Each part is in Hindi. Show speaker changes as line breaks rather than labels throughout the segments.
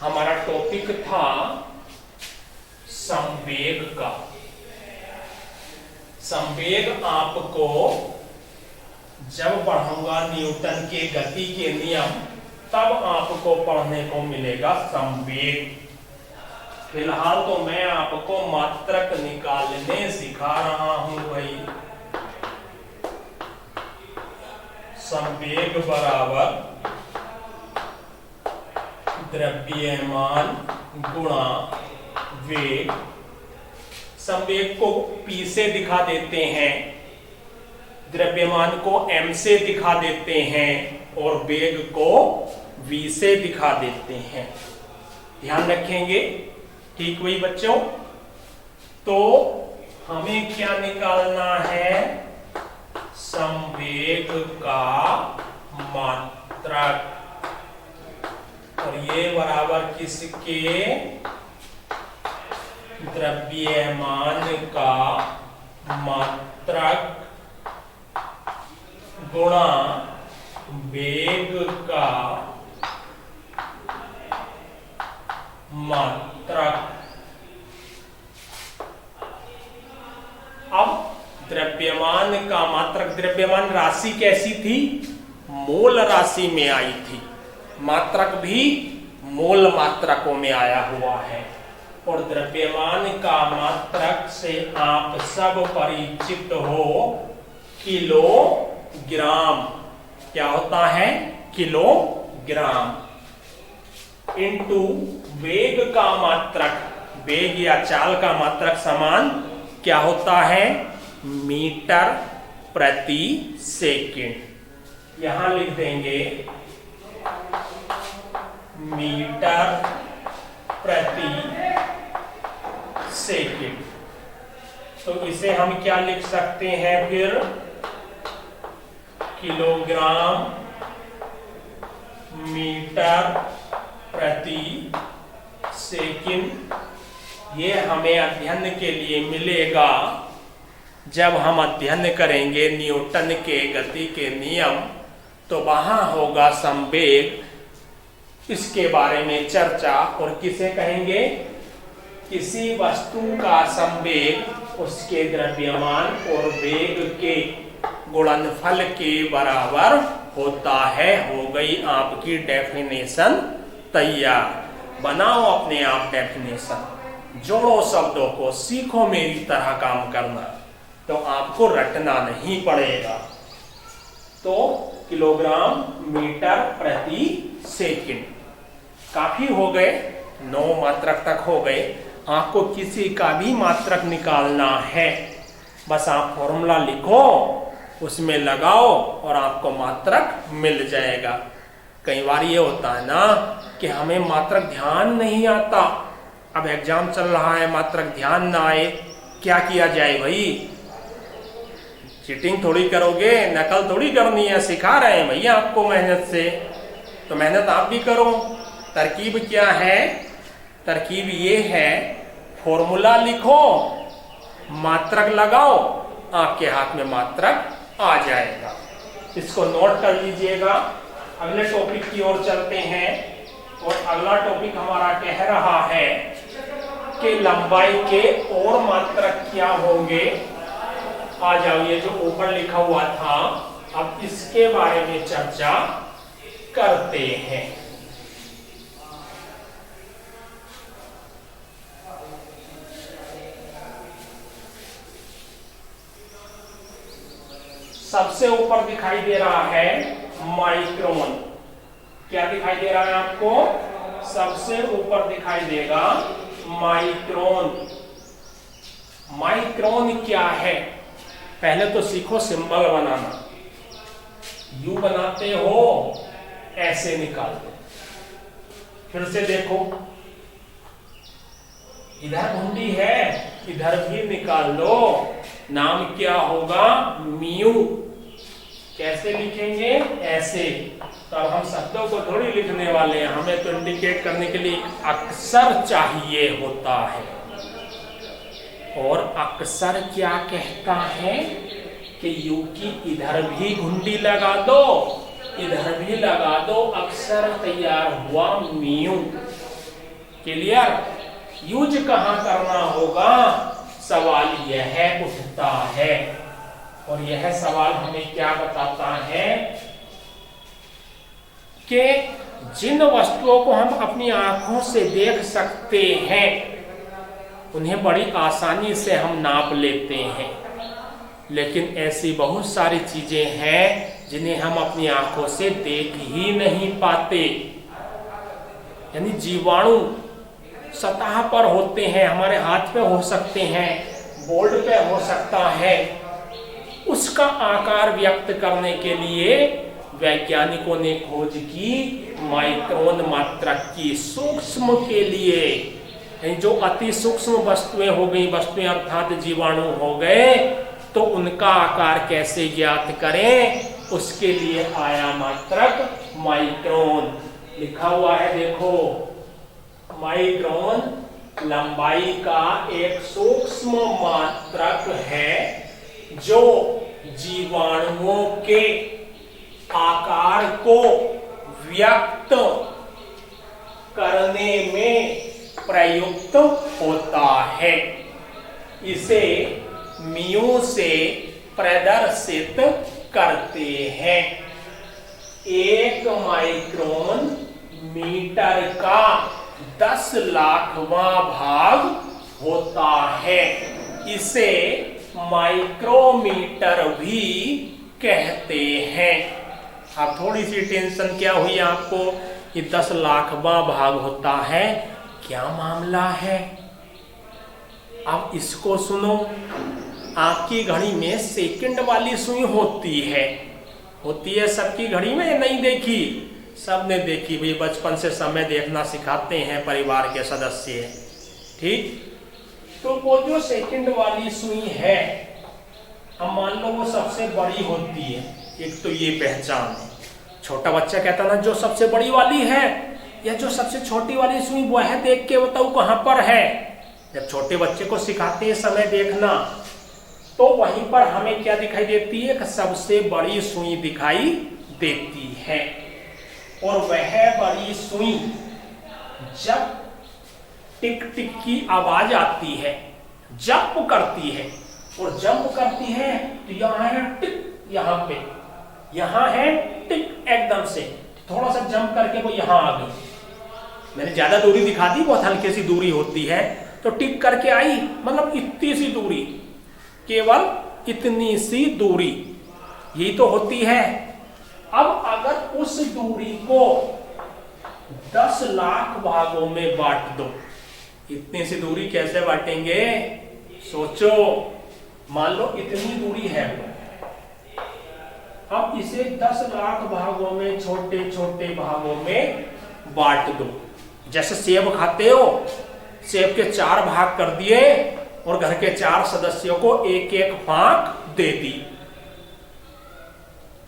हमारा टॉपिक था संवेग का। संवेग आपको जब पढ़ूंगा न्यूटन के गति के नियम तब आपको पढ़ने को मिलेगा संवेग। फिलहाल तो मैं आपको मात्रक निकालने सिखा रहा हूं भाई। संवेग बराबर द्रव्यमान गुणा वेग। संवेग को P से दिखा देते हैं, द्रव्यमान को M से दिखा देते हैं और वेग को V से दिखा देते हैं। ध्यान रखेंगे, ठीक वही बच्चों। तो हमें क्या निकालना है? संवेग का मात्रक। और ये बराबर किसके? द्रव्यमान का मात्रक गुणा वेग का मात्रक। अब द्रव्यमान का मात्रक, द्रव्यमान राशि कैसी थी? मोल राशि में आई थी। मात्रक भी मोल मात्रकों में आया हुआ है। और द्रव्यमान का मात्रक से आप सब परिचित हो, किलोग्राम। क्या होता है? किलोग्राम। इनटू वेग का मात्रक, वेग या चाल का मात्रक समान क्या होता है? मीटर प्रति सेकंड। यहां लिख देंगे मीटर प्रति सेकंड। तो इसे हम क्या लिख सकते हैं फिर? किलोग्राम मीटर प्रति सेकंड। ये हमें अध्ययन के लिए मिलेगा जब हम अध्ययन करेंगे न्यूटन के गति के नियम। तो वहां होगा संवेग, इसके बारे में चर्चा। और किसे कहेंगे? किसी वस्तु का संवेग उसके द्रव्यमान और वेग के गुणनफल के बराबर होता है। हो गई आपकी डेफिनेशन तैयार। बनाओ अपने आप डेफिनेशन, जोड़ो शब्दों को, सीखो मेरी तरह काम करना, तो आपको रटना नहीं पड़ेगा। तो किलोग्राम मीटर प्रति सेकंड। काफी हो गए, 9 मात्रक तक हो गए। आपको किसी का भी मात्रक निकालना है, बस आप फॉर्मूला लिखो, उसमें लगाओ और आपको मात्रक मिल जाएगा। कई बार ये होता है ना कि हमें मात्रक ध्यान नहीं आता। अब एग्जाम चल रहा है, मात्रक ध्यान ना आए, क्या किया जाए भाई? चीटिंग थोड़ी करोगे, नकल थोड़ी करनी है। सिखा रहे हैं भैया आपको मेहनत से, तो मेहनत आप भी करो। तरकीब क्या है? तरकीब ये है, फॉर्मूला लिखो, मात्रक लगाओ, आपके हाथ में मात्रक आ जाएगा। इसको नोट कर लीजिएगा। अगले टॉपिक की ओर चलते हैं। और अगला टॉपिक हमारा कह रहा है कि लंबाई के और मात्रक क्या होंगे। आ जाओ, ये जो ऊपर लिखा हुआ था, अब इसके बारे में चर्चा करते हैं। सबसे ऊपर दिखाई दे रहा है माइक्रोन। क्या दिखाई दे रहा है आपको? सबसे ऊपर दिखाई देगा माइक्रोन। माइक्रोन क्या है? पहले तो सीखो सिंबल बनाना। यू बनाते हो, ऐसे निकाल दो। फिर से देखो, इधर घुंडी है, इधर भी निकाल लो। नाम क्या होगा? म्यू। कैसे लिखेंगे? ऐसे। तो अब हम शब्दों को थोड़ी लिखने वाले हैं, हमें तो इंडिकेट करने के लिए अक्षर चाहिए होता है। और अक्सर क्या कहता है कि यू की इधर भी घुंडी लगा दो, इधर भी लगा दो, अक्सर तैयार हुआ म्यू। क्लियर? यूज कहाँ करना होगा, सवाल यह उठता है। और यह सवाल हमें क्या बताता है कि जिन वस्तुओं को हम अपनी आंखों से देख सकते हैं उन्हें बड़ी आसानी से हम नाप लेते हैं, लेकिन ऐसी बहुत सारी चीजें हैं जिन्हें हम अपनी आंखों से देख ही नहीं पाते। यानी जीवाणु सतह पर होते हैं, हमारे हाथ पे हो सकते हैं, बोर्ड पे हो सकता है। उसका आकार व्यक्त करने के लिए वैज्ञानिकों ने खोज की माइक्रोन मात्रक की। सूक्ष्म के लिए जो अति सूक्ष्म वस्तुएं हो गई, वस्तुएं अर्थात जीवाणु हो गए, तो उनका आकार कैसे ज्ञात करें, उसके लिए आया मात्रक माइक्रोन। लिखा हुआ है देखो, माइक्रोन लंबाई का एक सूक्ष्म मात्रक है जो जीवाणुओं के आकार को व्यक्त करने में प्रयुक्त होता है। इसे म्यू से प्रदर्शित करते हैं। 1 माइक्रोन मीटर का 10 लाखवां भाग होता है। इसे माइक्रोमीटर भी कहते हैं। अब थोड़ी सी टेंशन क्या हुई आपको, ये 10 लाखवां भाग होता है, क्या मामला है? अब इसको सुनो, आपकी घड़ी में सेकंड वाली सुई होती है सबकी घड़ी में, नहीं देखी? सबने देखी भाई, बचपन से समय देखना सिखाते हैं परिवार के सदस्य, ठीक? तो वो जो सेकंड वाली सुई है, हम मान लो वो सबसे बड़ी होती है। एक तो ये पहचान है, छोटा बच्चा कहता ना जो सबसे बड़ी वाली है, या जो सबसे छोटी वाली सुई वो है, देख के बताओ कहां पर है। जब छोटे बच्चे को सिखाते हैं समय देखना, तो वहीं पर हमें क्या दिखाई देती है, सबसे बड़ी सुई दिखाई देती है। और वह बड़ी सुई जब टिक टिक की आवाज आती है, जंप करती है, और जंप करती है तो यहाँ है टिक, यहाँ पे, यहाँ है टिक, एकदम से थोड़ा सा जंप करके वो यहाँ आ गई। मैंने ज्यादा दूरी दिखा दी, बहुत हल्की सी दूरी होती है, तो टिक करके आई, मतलब इतनी सी दूरी, केवल इतनी सी दूरी, यही तो होती है। अब अगर उस दूरी को 10 लाख भागों में बांट दो, इतनी सी दूरी कैसे बांटेंगे, सोचो। मान लो इतनी दूरी है, अब इसे 10 लाख भागों में, छोटे छोटे भागों में बांट दो। जैसे सेब खाते हो, सेब के 4 भाग कर दिए और घर के 4 सदस्यों को एक एक फांक दे दी,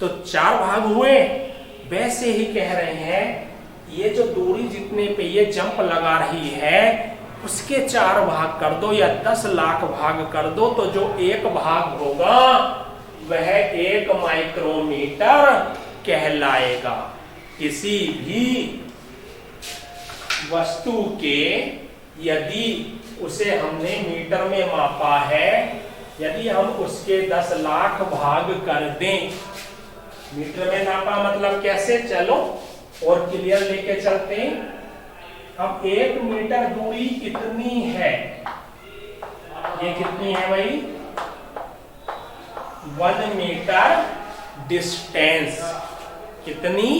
तो 4 भाग हुए। वैसे ही कह रहे हैं, ये जो दूरी जितने पे ये जंप लगा रही है, उसके 4 भाग कर दो या 10 लाख भाग कर दो, तो जो एक भाग होगा वह 1 माइक्रोमीटर कहलाएगा। किसी भी वस्तु के यदि उसे हमने मीटर में मापा है, यदि हम उसके 10 लाख भाग कर दें, मीटर में नापा मतलब कैसे, चलो और क्लियर लेके चलते हैं। अब 1 मीटर दूरी कितनी है, ये कितनी है भाई, 1 मीटर डिस्टेंस, कितनी,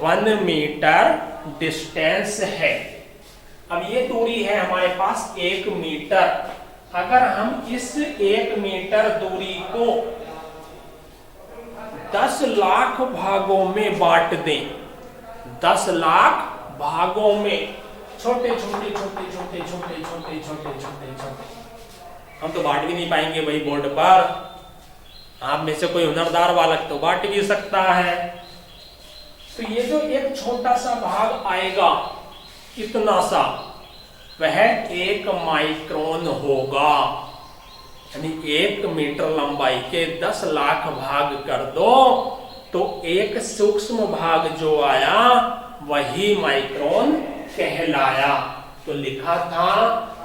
1 मीटर डिस्टेंस है। अब ये दूरी है हमारे पास 1 मीटर। अगर हम इस 1 मीटर दूरी को 10 लाख भागों में बांट दें, 10 लाख भागों में, छोटे छोटे छोटे छोटे छोटे छोटे छोटे छोटे छोटे, हम तो बांट भी नहीं पाएंगे भाई बोर्ड पर। आप में से कोई हुनरदार बालक तो बांट भी सकता है। तो ये जो एक छोटा सा भाग आएगा, इतना सा, वह 1 माइक्रोन होगा। यानी 1 मीटर लंबाई के 10 लाख भाग कर दो, तो एक सूक्ष्म भाग जो आया वही माइक्रोन कहलाएगा। कहलाया। तो लिखा था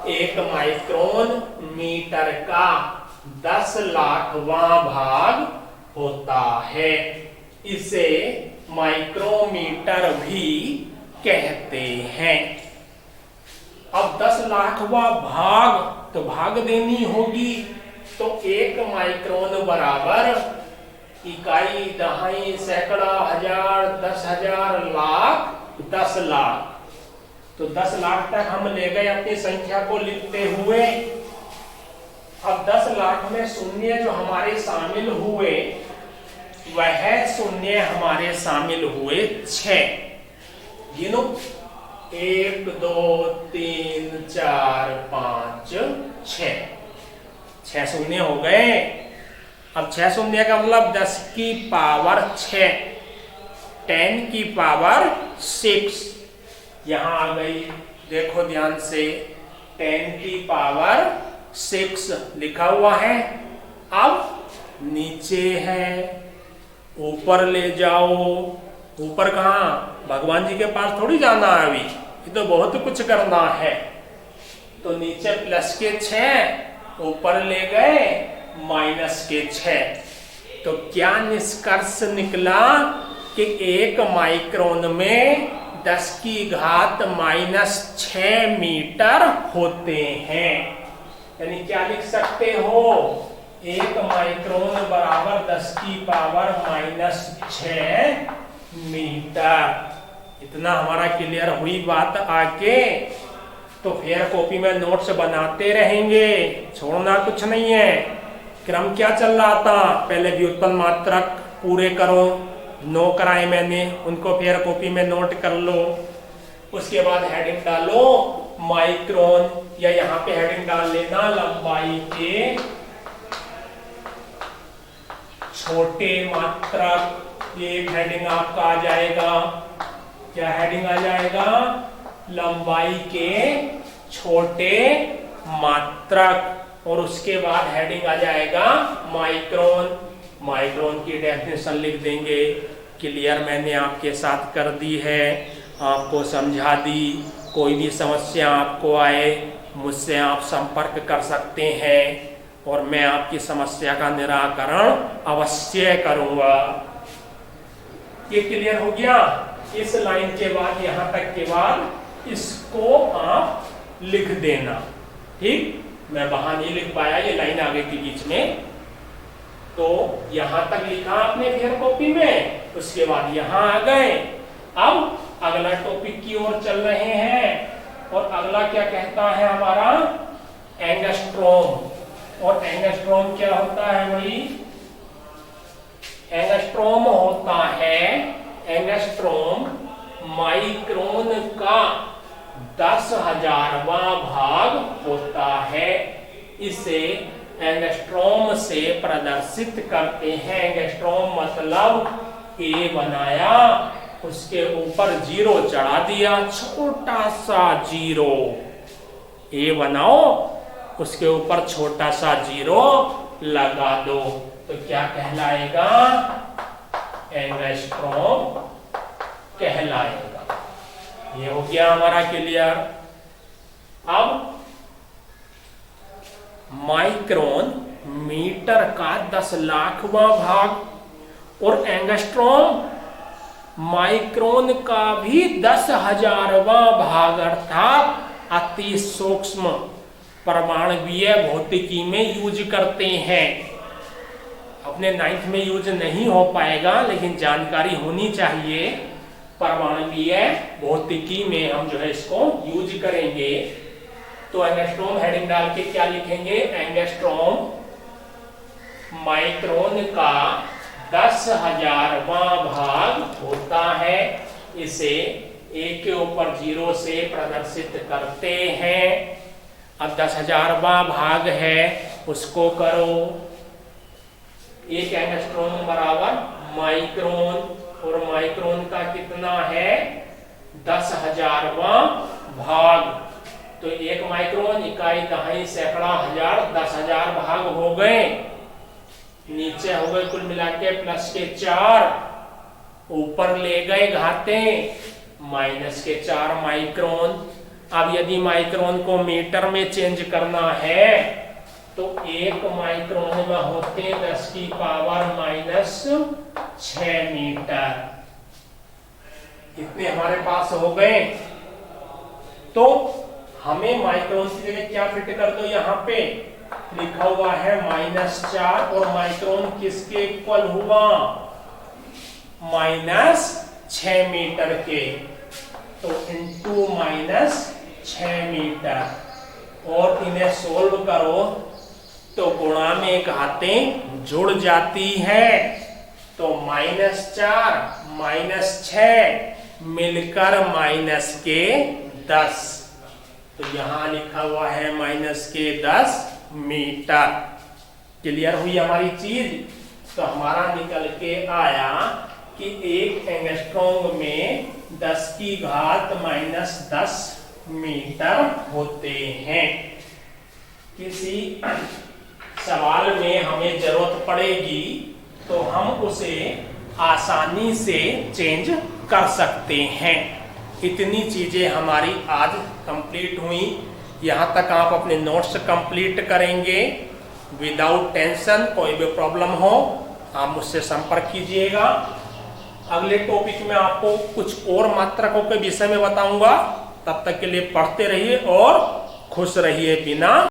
1 माइक्रोन मीटर का 10 लाखवां भाग होता है। इसे माइक्रोमीटर भी कहते हैं। अब 10 लाखवां भाग, तो भाग देनी होगी। तो 1 माइक्रोन बराबर इकाई, दहाई, सैकड़ा, हजार, 10,000, लाख, 10 लाख। तो 10 लाख तक हम ले गए अपनी संख्या को लिखते हुए। अब 10 लाख में शून्य जो हमारे शामिल हुए, वह शून्य हमारे शामिल हुए 6। गिनो, 1 2 3 4 5 6 शून्य हो गए। अब 6 शून्य का मतलब 10 की पावर 6, 10 की पावर 6 यहां आ गई। देखो ध्यान से, 10 की पावर 6 लिखा हुआ है। अब नीचे है, ऊपर ले जाओ। ऊपर कहां? भगवान जी के पास थोड़ी जाना है अभी, ये तो बहुत कुछ करना है। तो नीचे प्लस के 6, ऊपर ले गए माइनस के 6। तो क्या निष्कर्ष निकला कि 1 माइक्रोन में 10 की घात -6 मीटर होते हैं। यानी क्या लिख सकते हो? 1 माइक्रोन बराबर 10 की पावर -6 मीटर। इतना हमारा क्लियर हुई बात आके। तो फिर कॉपी में नोट्स बनाते रहेंगे, छोड़ना कुछ नहीं है। क्रम क्या चल रहा था? पहले व्युत्पन्न मात्रक पूरे करो, 9 कराए मैंने, उनको फिर कॉपी में नोट कर लो। उसके बाद हेडिंग डालो माइक्रोन, या यहाँ पे हेडिंग डाल लेना लंबाई के छोटे मात्रक। एक हेडिंग आपका आ जाएगा, क्या हेडिंग आ जाएगा? लंबाई के छोटे मात्रक। और उसके बाद हेडिंग आ जाएगा माइक्रोन। माइक्रोन की डेफिनेशन लिख देंगे। क्लियर मैंने आपके साथ कर दी है, आपको समझा दी। कोई भी समस्या आपको आए, मुझसे आप संपर्क कर सकते हैं और मैं आपकी समस्या का निराकरण अवश्य करूंगा। ये क्लियर हो गया? इस लाइन के बाद, यहां तक के बाद इसको आप लिख देना। ठीक, मैं वहां नहीं लिख पाया, ये लाइन आगे के बीच में। तो यहां तक लिखा आपने फिर कॉपी में, उसके बाद यहां आ गए। अब अगला टॉपिक की ओर चल रहे हैं। और अगला क्या कहता है हमारा? एंगस्ट्रॉम। और एंगस्ट्रॉम क्या होता है भाई? एंगस्ट्रॉम होता है, एंगस्ट्रॉम माइक्रोन का 10,000वां भाग होता है। इसे एंगस्ट्रॉम से प्रदर्शित करते हैं। एंगस्ट्रॉम मतलब ए बनाया, उसके ऊपर 0 चढ़ा दिया, छोटा सा 0। ए बनाओ, उसके ऊपर छोटा सा 0 लगा दो, तो क्या कहलाएगा? एंगस्ट्रॉम कहलाएगा। ये हो गया हमारा क्लियर। अब माइक्रोन मीटर का 10 लाखवां भाग और एंगस्ट्रॉम माइक्रोन का भी 10,000वां भाग, अर्थात अति सूक्ष्म परमाणुवीय भौतिकी में यूज करते हैं। अपने 9th में यूज नहीं हो पाएगा, लेकिन जानकारी होनी चाहिए। परमाणुवीय भौतिकी में हम जो है इसको यूज करेंगे। तो एंगस्ट्रॉम हेडिंग डाल के क्या लिखेंगे? एंगस्ट्रॉम माइक्रोन का 10,000वां भाग होता है। इसे एक के ऊपर 0 से प्रदर्शित करते हैं। अब 10,000वां भाग है, उसको करो। एक एंगस्ट्रॉम बराबर माइक्रोन, और माइक्रोन का कितना है? 10,000वां भाग। तो 1 माइक्रोन इकाई, दहाई, सैकड़ा, हजार, 10,000 भाग हो गए। नीचे हो गए कुल मिला के प्लस के 4, ऊपर ले गए घाते, माइनस के 4 माइक्रोन। अब यदि माइक्रोन को मीटर में चेंज करना है तो 1 माइक्रोन में होते 10 की पावर माइनस 6 मीटर। इतने हमारे पास हो गए। तो हमें माइक्रोन की जगह क्या फिट कर दो, यहाँ पे लिखा हुआ है -4 और माइक्रोन किसके इक्वल हुआ, -6 मीटर के। तो इंटू -6 मीटर और इन्हें सोल्व करो तो गुणा में घातें जुड़ जाती है। तो -4 -6 मिलकर -10। तो यहां लिखा हुआ है -10 मीटर। क्लियर हुई हमारी चीज। तो हमारा निकल के आया कि 1 एंगस्ट्रॉम में 10 की घात -10 मीटर होते हैं। किसी सवाल में हमें जरूरत पड़ेगी तो हम उसे आसानी से चेंज कर सकते हैं। इतनी चीजें हमारी आज कंप्लीट हुई। यहाँ तक आप अपने नोट्स कंप्लीट करेंगे विदाउट टेंशन। कोई भी प्रॉब्लम हो आप मुझसे संपर्क कीजिएगा। अगले टॉपिक में आपको कुछ और मात्रकों के विषय में बताऊंगा। तब तक के लिए पढ़ते रहिए और खुश रहिए बिना